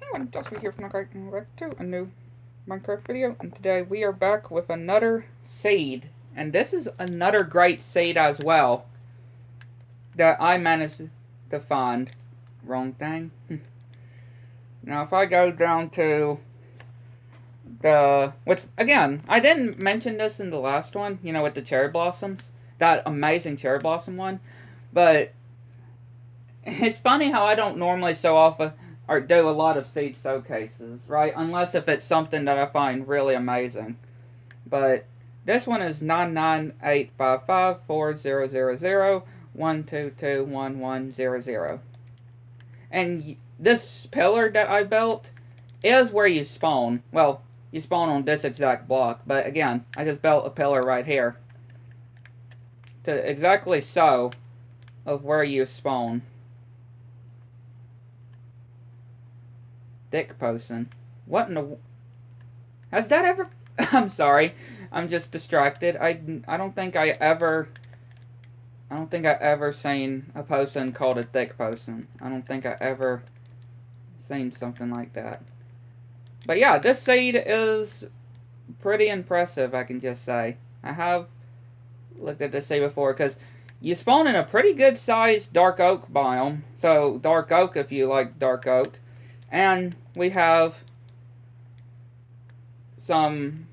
everyone, Joshua here from the Great and back to a new Minecraft video, and today we are back with another seed, and this is another great seed as well that I managed to find. Wrong thing. Now if I go down to again, I didn't mention this in the last one, with the cherry blossoms, that amazing cherry blossom one, but it's funny how I don't normally show off or do a lot of seed showcases, right? Unless if it's something that I find really amazing. But this one is 99855400012211100. And this pillar that I built is where you spawn. Well, you spawn on this exact block. But again, I just built a pillar right here to exactly show of where you spawn. Dick posting. What in the... Has that ever... I'm sorry. I'm just distracted. I don't think I ever seen a posting called a dick posting. I don't think I ever seen something like that. But yeah, this seed is pretty impressive, I can just say. I have looked at this seed before, because you spawn in a pretty good sized dark oak biome. So, dark oak if you like dark oak. And we have some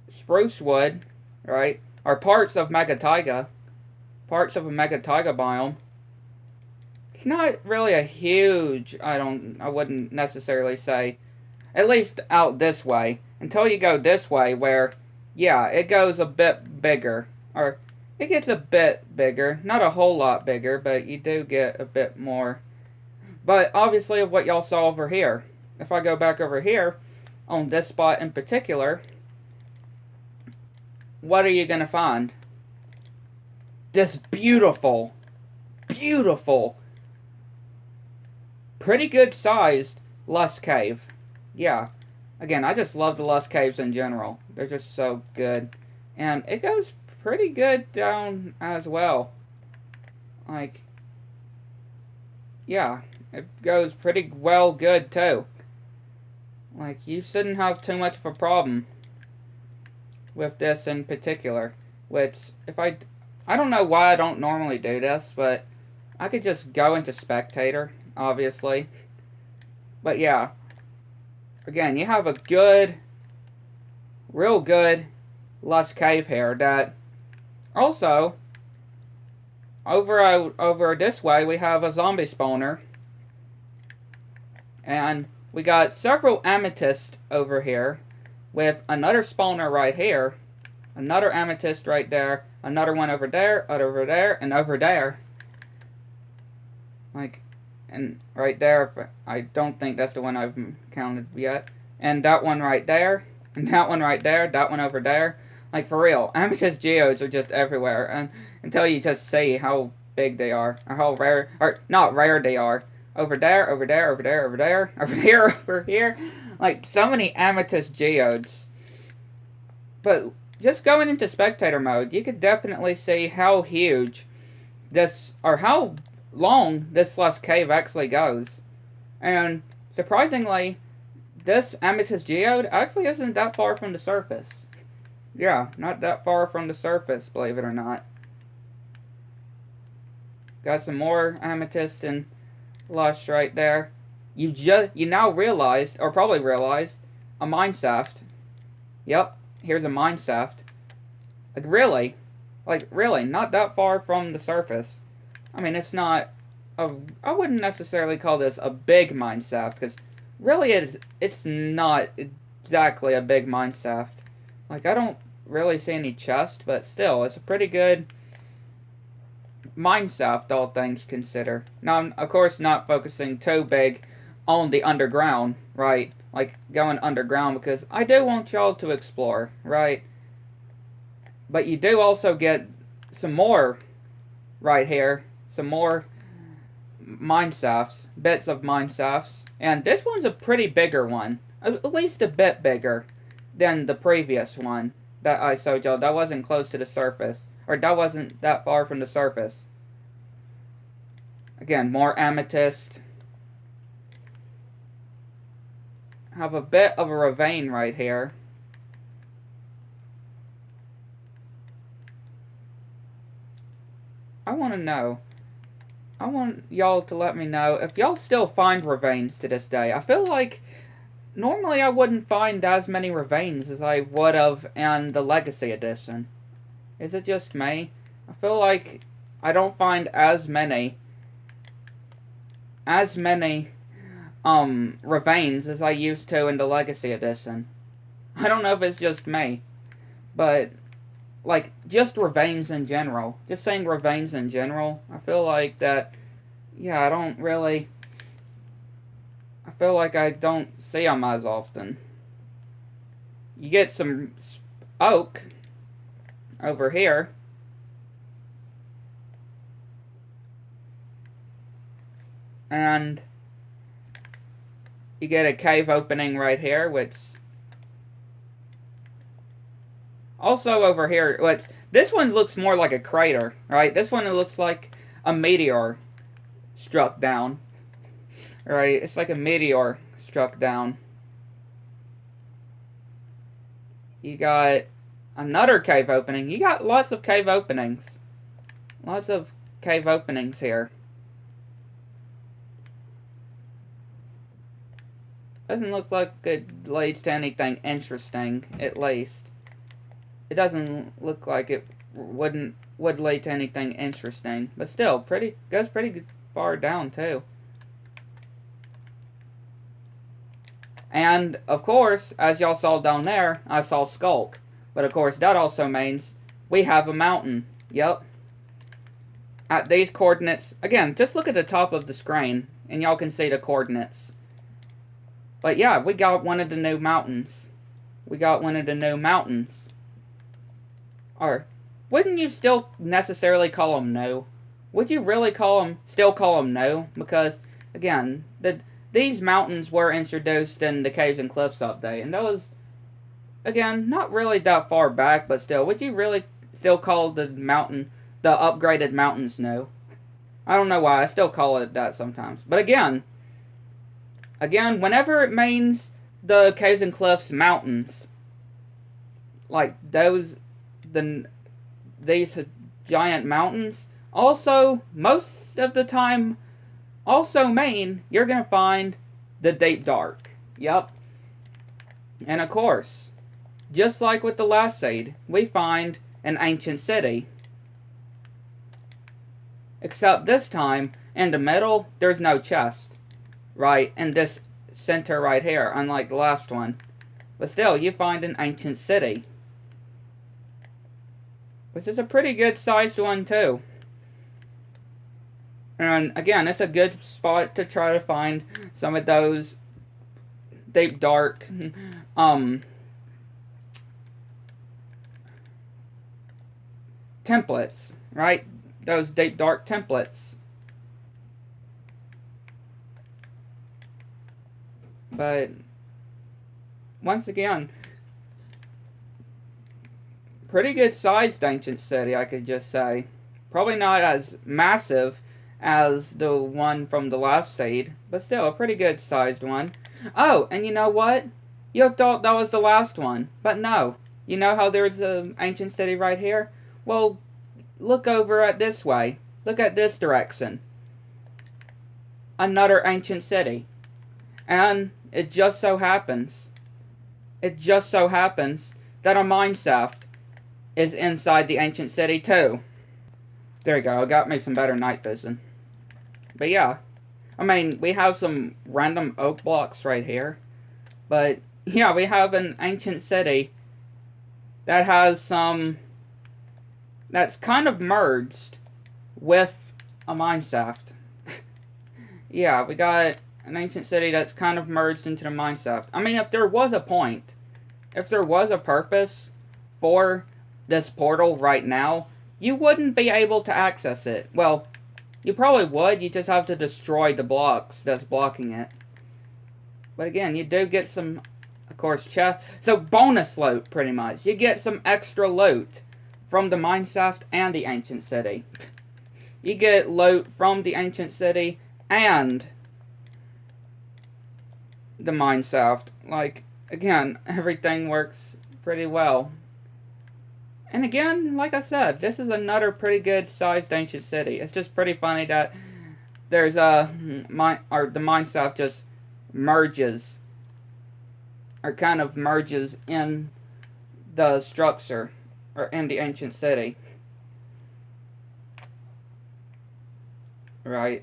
spruce wood, right? Or parts of mega taiga. Parts of a mega taiga biome. It's not really a huge, I wouldn't necessarily say, at least out this way. Until you go this way where, yeah, it goes a bit bigger. Or, it gets a bit bigger. Not a whole lot bigger, but you do get a bit more. But obviously of what y'all saw over here. If I go back over here, on this spot in particular, what are you going to find? This beautiful, pretty good sized lush cave. Yeah. Again, I just love the lush caves in general. They're just so good. And it goes pretty good down as well. Like, yeah. It goes pretty well good, too. Like, you shouldn't have too much of a problem with this in particular. Which, if I don't know why I don't normally do this, but I could just go into spectator, obviously. But yeah. Again, you have a good, real good lush cave here that also, over this way, we have a zombie spawner. And we got several amethyst over here, with another spawner right here, another amethyst right there, another one over there, and over there. Like, and right there, I don't think that's the one I've counted yet. And that one right there, and that one right there, that one over there. Like, for real, amethyst geodes are just everywhere, and until you just see how big they are, or how rare, or not rare they are. Over there, over there, over there, over there, over here, over here. Like, so many amethyst geodes. But just going into spectator mode, you could definitely see how huge this, or how long this lush cave actually goes. And surprisingly, this amethyst geode actually isn't that far from the surface. Yeah, not that far from the surface, believe it or not. Got some more amethyst and lush right there. You now realized, or probably realized, a mine shaft. Yep, here's a mine shaft. Like really, not that far from the surface. I mean, it's not I wouldn't necessarily call this a big mine shaft, because really it's not exactly a big mine shaft. Like, I don't really see any chest, but still, it's a pretty good mine shaft, all things considered. Now, I'm, of course, not focusing too big on the underground, right? Like, going underground, because I do want y'all to explore, right? But you do also get some more right here. Some more mine shafts, bits of mine shafts. And this one's a pretty bigger one. At least a bit bigger than the previous one that I showed y'all. That wasn't close to the surface. Or that wasn't that far from the surface. Again, more amethyst. have a bit of a ravine right here. I want to know. I want y'all to let me know if y'all still find ravines to this day. I feel like normally I wouldn't find as many ravines as I would have in the Legacy Edition. Is it just me? I feel like I don't find as many ravines as I used to in the Legacy Edition. I don't know if it's just me, but like just ravines in general. Just saying ravines in general. I feel like that. Yeah, I feel like I don't see them as often. You get some oak over here. And you get a cave opening right here, which also over here, this one looks more like a crater, right? This one, it looks like a meteor struck down, right? It's like a meteor struck down. You got another cave opening. You got lots of cave openings. Lots of cave openings here. Doesn't look like it leads to anything interesting, at least. It doesn't look like it would lead to anything interesting. But still, goes pretty far down, too. And, of course, as y'all saw down there, I saw Skulk. But, of course, that also means we have a mountain. Yep. At these coordinates, again, just look at the top of the screen, and y'all can see the coordinates. But yeah, we got one of the new mountains. We got one of the new mountains. Or, wouldn't you still necessarily call them new? Would you really still call them new? Because, again, these mountains were introduced in the Caves and Cliffs update. And those, again, not really that far back, but still, would you really still call the upgraded mountains new? I don't know why, I still call it that sometimes. But again, whenever it means the Caves and Cliffs mountains, like these giant mountains, also, most of the time, also mean you're going to find the Deep Dark. Yep. And of course, just like with the last seed, we find an ancient city. Except this time, in the middle, there's no chest. Right, in this center right here, unlike the last one. But still, you find an ancient city. Which is a pretty good sized one, too. And again, it's a good spot to try to find some of those deep dark, templates, right? Those deep dark templates. But, once again, pretty good sized ancient city, I could just say. Probably not as massive as the one from the last seed, but still a pretty good sized one. Oh, and you know what? You thought that was the last one, but no. You know how there's an ancient city right here? Well, look over at this way. Look at this direction. Another ancient city. And it just so happens that a mine shaft is inside the ancient city too. There you go, it got me some better night vision. But yeah, I mean, we have some random oak blocks right here. But yeah, we have an ancient city that has that's kind of merged with a mine shaft. Yeah, we got an ancient city that's kind of merged into the mine shaft. I mean, if there was a point, if there was a purpose for this portal right now, you wouldn't be able to access it. Well, you probably would, you just have to destroy the blocks that's blocking it. But again, you do get some, of course, chests. So, bonus loot, pretty much. You get some extra loot from the mine shaft and the ancient city. You get loot from the ancient city and the mine shaft. Like, again, everything works pretty well. And again, like I said, this is another pretty good sized ancient city. It's just pretty funny that there's the mine shaft just merges, or kind of merges in the structure, or in the ancient city. Right?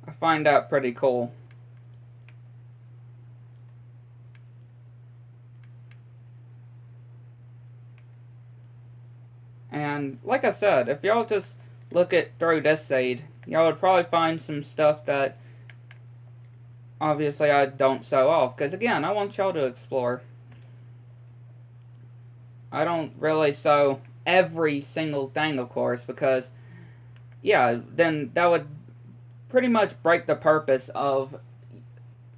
I find that pretty cool. And like I said, if y'all just look at through this side, y'all would probably find some stuff that obviously I don't show off. Because again, I want y'all to explore. I don't really show every single thing, of course, because, yeah, then that would pretty much break the purpose of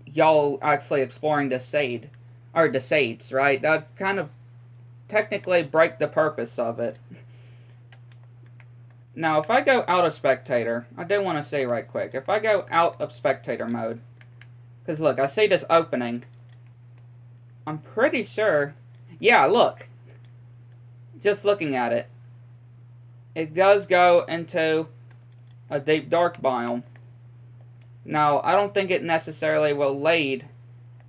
y'all actually exploring the shade, or the shades, right? That kind of technically break the purpose of it. Now, if I go out of spectator, I do want to say right quick, if I go out of spectator mode, because look, I see this opening, I'm pretty sure, yeah, look, just looking at it, it does go into a deep dark biome. Now, I don't think it necessarily will lead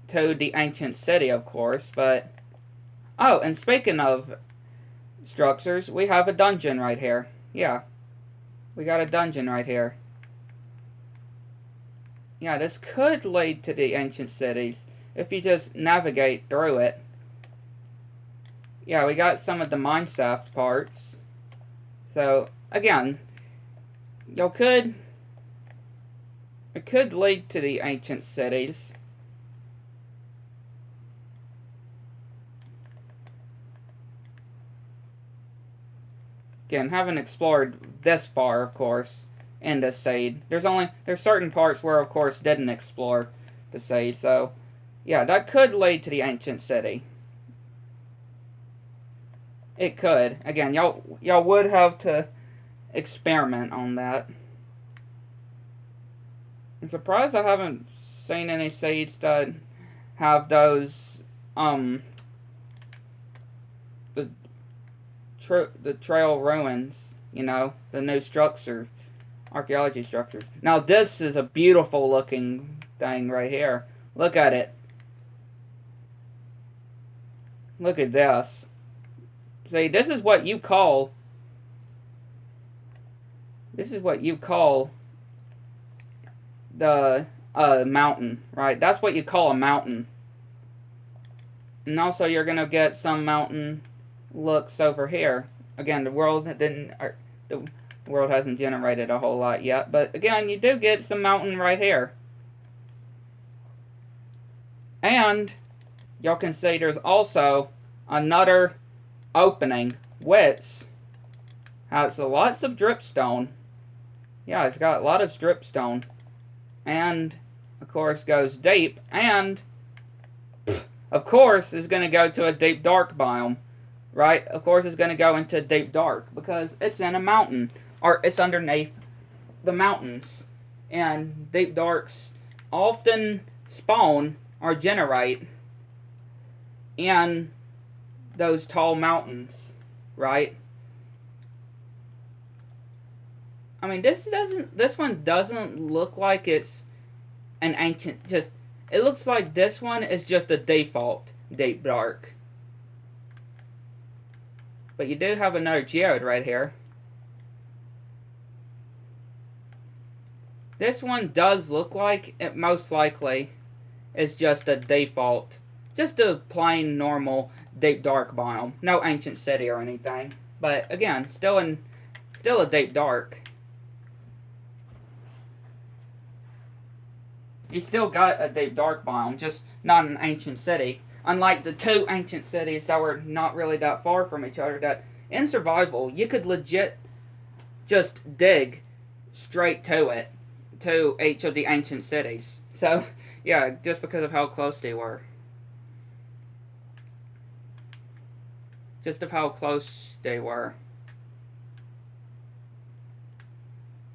to the ancient city, of course, but... Oh, and speaking of structures, we have a dungeon right here. Yeah, we got a dungeon right here. Yeah, this could lead to the ancient cities, if you just navigate through it. Yeah, we got some of the mine shaft parts. So, again, y'all could... It could lead to the ancient cities. Again, haven't explored this far, of course, in this seed. There's certain parts where, of course, didn't explore the seed, so yeah, that could lead to the ancient city. It could. Again, y'all would have to experiment on that. I'm surprised I haven't seen any seeds that have those the trail ruins, you know, the new structures, archaeology structures. Now this is a beautiful looking thing right here. Look at it. Look at this. See, this is what you call the mountain, right? That's what you call a mountain. And also you're gonna get some mountain looks over here. Again, the world hasn't generated a whole lot yet, but again, you do get some mountain right here. And y'all can see there's also another opening, which has lots of dripstone. Yeah, it's got a lot of dripstone. And, of course, goes deep. And, of course, is going to go to a deep dark biome. Right? Of course, it's going to go into deep dark. Because it's in a mountain. Or it's underneath the mountains. And deep darks often spawn or generate in those tall mountains, right? I mean, this one doesn't look like it's an ancient, it looks like this one is just a default deep dark. But you do have another geode right here. This one does look like it most likely is just a default, just a plain normal deep dark biome. No ancient city or anything. But again, still a deep dark. You still got a deep dark biome, just not an ancient city. Unlike the two ancient cities that were not really that far from each other, that in survival, you could legit just dig straight to it, to each of the ancient cities. So, yeah, just because of how close they were. Just of how close they were.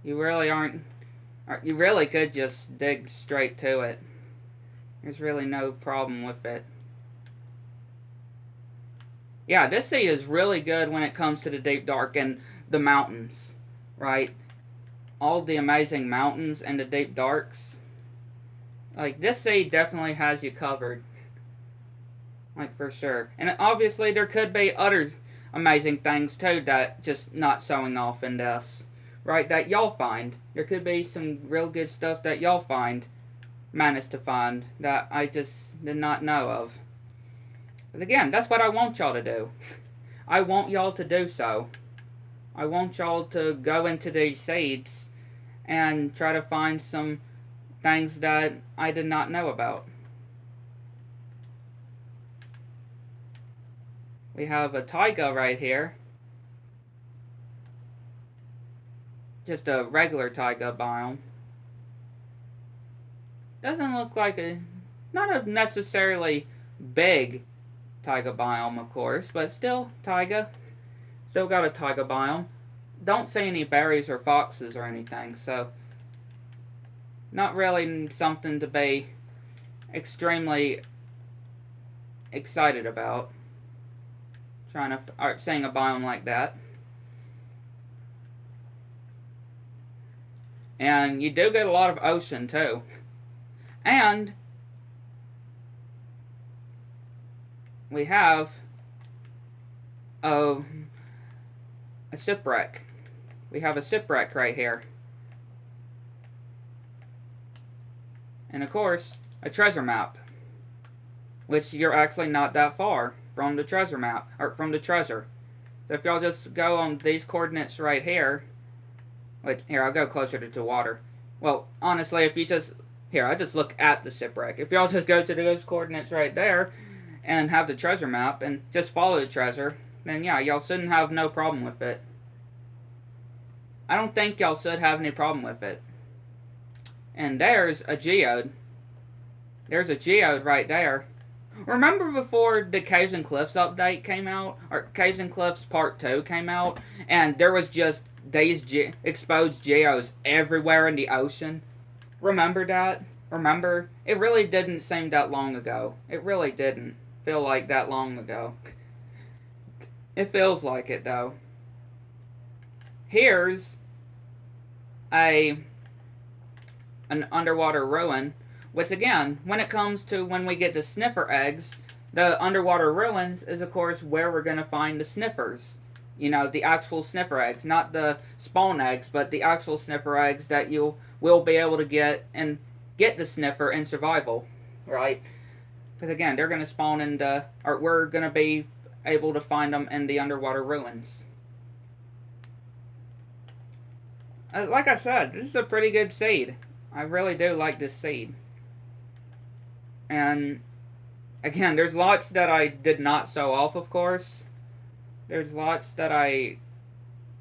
You really could just dig straight to it. There's really no problem with it. Yeah, this seed is really good when it comes to the deep dark and the mountains, right? All the amazing mountains and the deep darks. Like, this seed definitely has you covered. Like, for sure. And obviously, there could be other amazing things, too, that just not showing off in this. Right, that y'all find. There could be some real good stuff that y'all managed to find, that I just did not know of. But again, that's what I want y'all to do. I want y'all to do so. I want y'all to go into these seeds and try to find some things that I did not know about. We have a taiga right here. Just a regular taiga biome. Doesn't look like not a necessarily big taiga biome, of course, but still taiga. Still got a taiga biome. Don't see any berries or foxes or anything, so not really something to be extremely excited about. Seeing a biome like that. And you do get a lot of ocean too. And we have a shipwreck. We have a shipwreck right here. And of course, a treasure map. Which you're actually not that far from the treasure map, or from the treasure. So if y'all just go on these coordinates right here, wait, here, I'll go closer to the water. Well, honestly, if you just, here, I just look at the shipwreck. If y'all just go to those coordinates right there, and have the treasure map, and just follow the treasure, then yeah, y'all shouldn't have no problem with it. I don't think y'all should have any problem with it. And there's a geode. There's a geode right there. Remember before the Caves and Cliffs update came out, or Caves and Cliffs Part 2 came out, and there was just these exposed geodes everywhere in the ocean? Remember that? Remember? It really didn't seem that long ago. It really didn't feel like that long ago. It feels like it, though. Here's an underwater ruin. Which again, when it comes to when we get the sniffer eggs, the underwater ruins is of course where we're going to find the sniffers. You know, the actual sniffer eggs. Not the spawn eggs, but the actual sniffer eggs that you will be able to get and get the sniffer in survival. Right? Because again, they're going to spawn in or we're going to be able to find them in the underwater ruins. Like I said, this is a pretty good seed. I really do like this seed. And again, there's lots that I did not sew off, of course. There's lots that I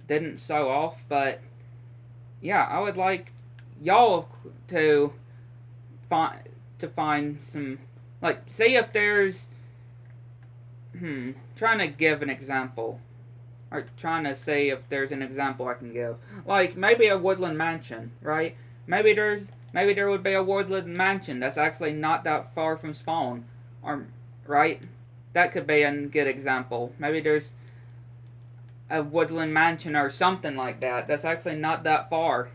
didn't sew off, but yeah, I would like y'all to find some, like, see if there's trying to give an example, or trying to see if there's an example I can give. Like maybe a woodland mansion, right? Maybe there would be a woodland mansion that's actually not that far from spawn. Or, right? That could be a good example. Maybe there's a woodland mansion or something like that that's actually not that far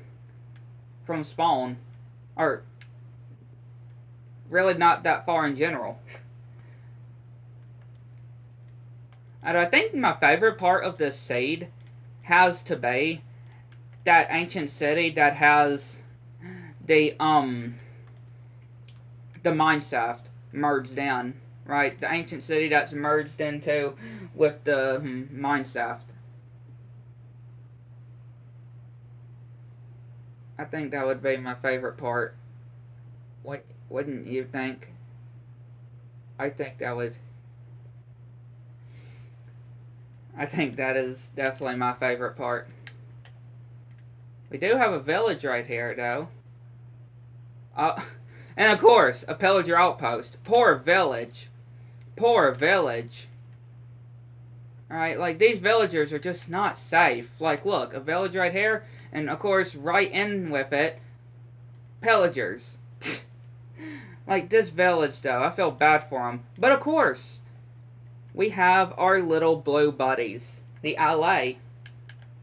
from spawn. Or, really not that far in general. And I think my favorite part of this seed has to be that ancient city that has the mine shaft merged in, right? The ancient city that's merged into with the mine shaft. I think that would be my favorite part. Wouldn't you think? I think that would. I think that is definitely my favorite part. We do have a village right here, though. And of course, a pillager outpost. Poor village. Poor village. Alright, like, these villagers are just not safe. Like, look, a village right here, and of course, right in with it, pillagers. Like, this village, though, I feel bad for them. But, of course, we have our little blue buddies. The ally.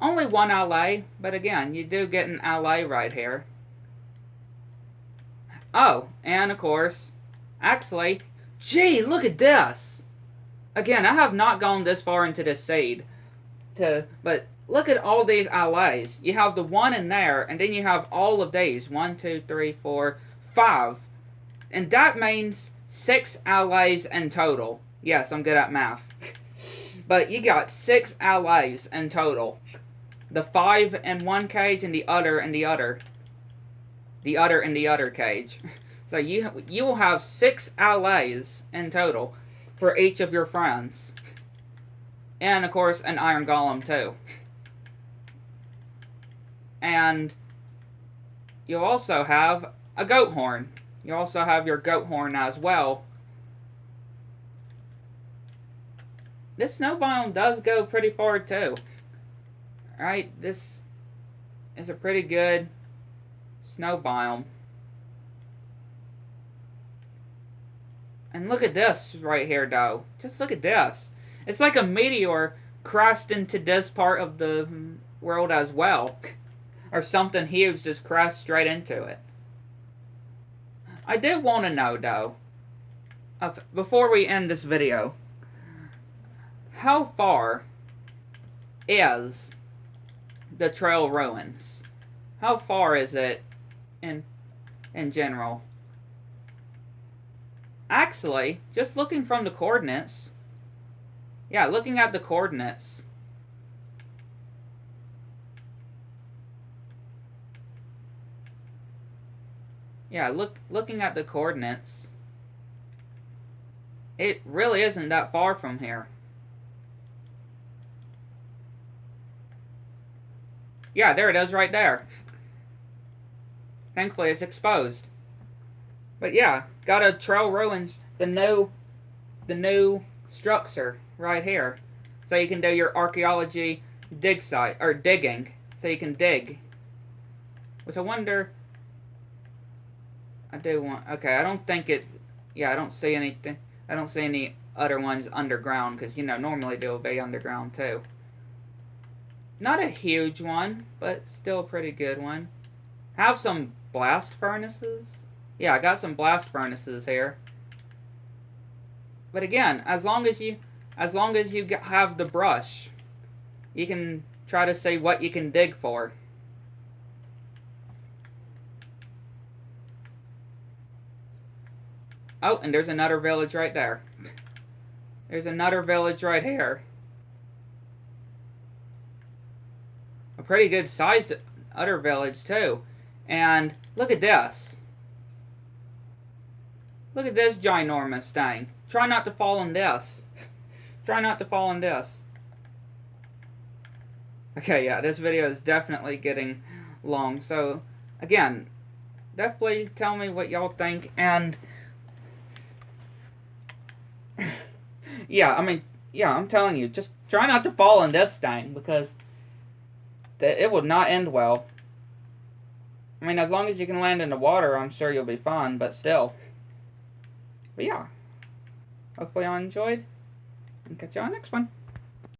Only one ally, but again, you do get an ally right here. Oh, and, of course, actually, gee, look at this! Again, I have not gone this far into this seed. But look at all these allies. You have the one in there, and then you have all of these. 1, 2, 3, 4, 5. And that means 6 allies in total. Yes, I'm good at math. But you got 6 allies in total. The 5 in one cage and the other in the other. The other in the other cage. So you will have 6 allies in total for each of your friends. And, of course, an iron golem, too. And you'll also have a goat horn. You also have your goat horn as well. This snow biome does go pretty far, too. Right? This is a pretty good snow biome. And look at this right here, though. Just look at this. It's like a meteor crashed into this part of the world as well. Or something huge just crashed straight into it. I do want to know, though, before we end this video, how far is the trail ruins? How far is it in general? Actually, just looking from the coordinates, yeah, looking at the coordinates, yeah, looking at the coordinates, it really isn't that far from here. Yeah, there it is right there. Thankfully, it's exposed. But yeah, got a trail ruins, the new structure right here. So you can do your archaeology dig site, or digging. So you can dig. Which I wonder, I do want, okay, I don't think it's, yeah, I don't see anything, I don't see any other ones underground, because, you know, normally they'll be underground too. Not a huge one, but still a pretty good one. Have some blast furnaces. Yeah, I got some blast furnaces here. But again, as long as you have the brush, you can try to see what you can dig for. Oh, and there's another village right there. There's another village right here. A pretty good sized other village too. And look at this. Look at this ginormous thing. Try not to fall in this. Try not to fall in this. Okay, yeah, this video is definitely getting long. So, again, definitely tell me what y'all think. And, yeah, I mean, yeah, I'm telling you, just try not to fall in this thing, because it would not end well. I mean, as long as you can land in the water, I'm sure you'll be fine, but still. But yeah, hopefully y'all enjoyed, and catch y'all next one.